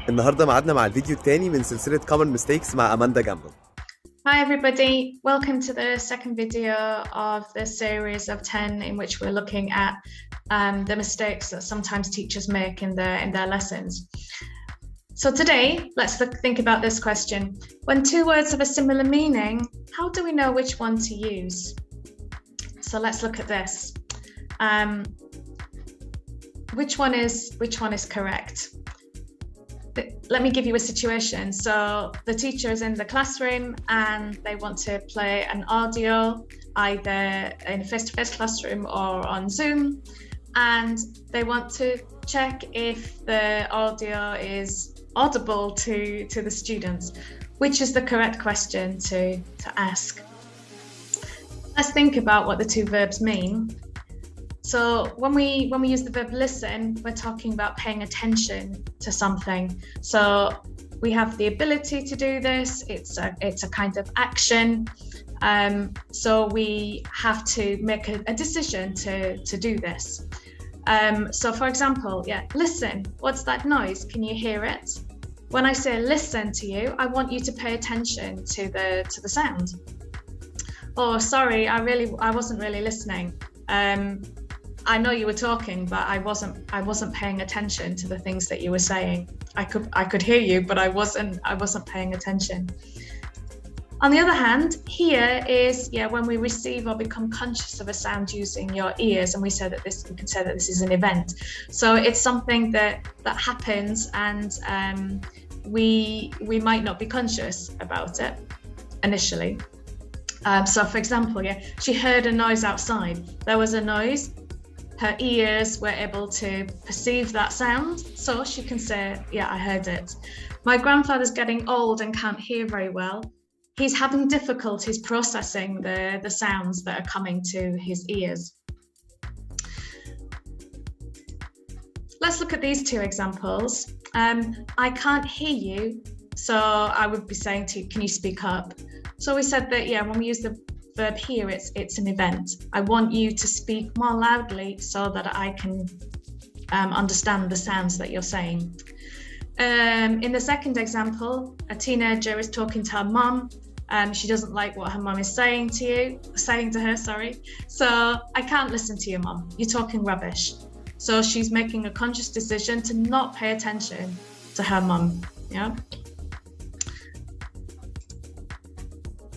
النهارده ميعادنا مع الفيديو الثاني من سلسلة Common Mistakes مع أماندا جامبل. Hi everybody, welcome to the second video of the series of 10 in which we're looking at the mistakes that sometimes teachers make in their lessons. So today, let's think about this question. When two words have a similar meaning, how do we know which one to use? So let's look at this. Which one is correct? Let me give you a situation. So the teacher is in the classroom and they want to play an audio either in a face-to-face classroom or on Zoom, and they want to check if the audio is audible to the students. Which is the correct question to ask? Let's think about what the two verbs mean. So when we use the verb listen, we're talking about paying attention to something. So we have the ability to do this. It's a kind of action. So we have to make a decision to do this. So for example, listen, what's that noise? Can you hear it? When I say listen to you, I want you to pay attention to the sound. Oh, sorry, I wasn't really listening. I know you were talking, but I wasn't paying attention to the things that you were saying. I could hear you, but I wasn't paying attention. On the other hand, hear is when we receive or become conscious of a sound using your ears, and we can say that this is an event. So it's something that happens, and we might not be conscious about it initially. So for example, she heard a noise outside. There was a noise. Her ears were able to perceive that sound, so she can say, I heard it. My grandfather's getting old and can't hear very well. He's having difficulties processing the sounds that are coming to his ears. Let's look at these two examples. I can't hear you, so I would be saying to you, can you speak up? So we said that, when we use the verb here, it's an event. I want you to speak more loudly so that I can understand the sounds that you're saying. In the second example, a teenager is talking to her mum. She doesn't like what her mum is saying to her. So I can't listen to your mum. You're talking rubbish. So she's making a conscious decision to not pay attention to her mum.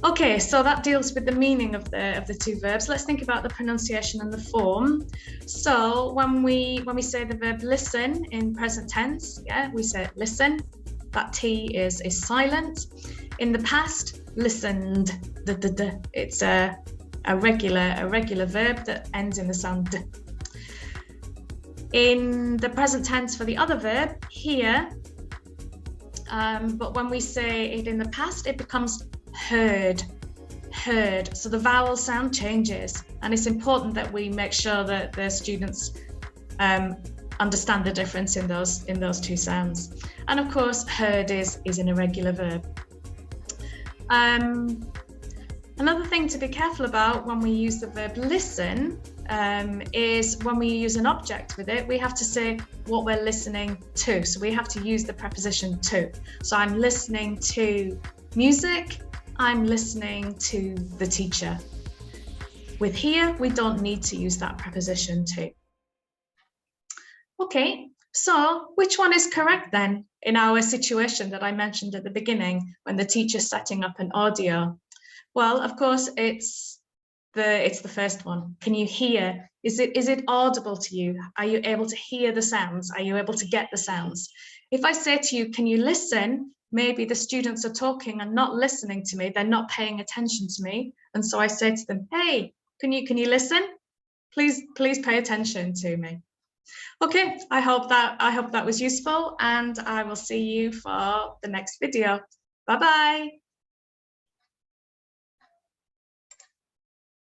Okay, so that deals with the meaning of the two verbs. Let's think about the pronunciation and the form. So when we say the verb listen in present tense, we say listen. That T is silent. In the past, listened. It's a regular verb that ends in the sound D. In the present tense for the other verb, hear. But when we say it in the past, it becomes heard. So the vowel sound changes, and it's important that we make sure that the students understand the difference in those two sounds. And of course, heard is an irregular verb. Another thing to be careful about when we use the verb listen is when we use an object with it, we have to say what we're listening to. So we have to use the preposition to. So I'm listening to music. I'm listening to the teacher. With here, we don't need to use that preposition to. Okay, so which one is correct then in our situation that I mentioned at the beginning when the teacher's setting up an audio? Well, of course, it's the first one. Can you hear? Is it audible to you? Are you able to hear the sounds? Are you able to get the sounds? If I say to you, can you listen? Maybe the students are talking and not listening to me. They're not paying attention to me. And so I say to them, hey, can you listen? Please pay attention to me. Okay, I hope that was useful, and I will see you for the next video. Bye-bye.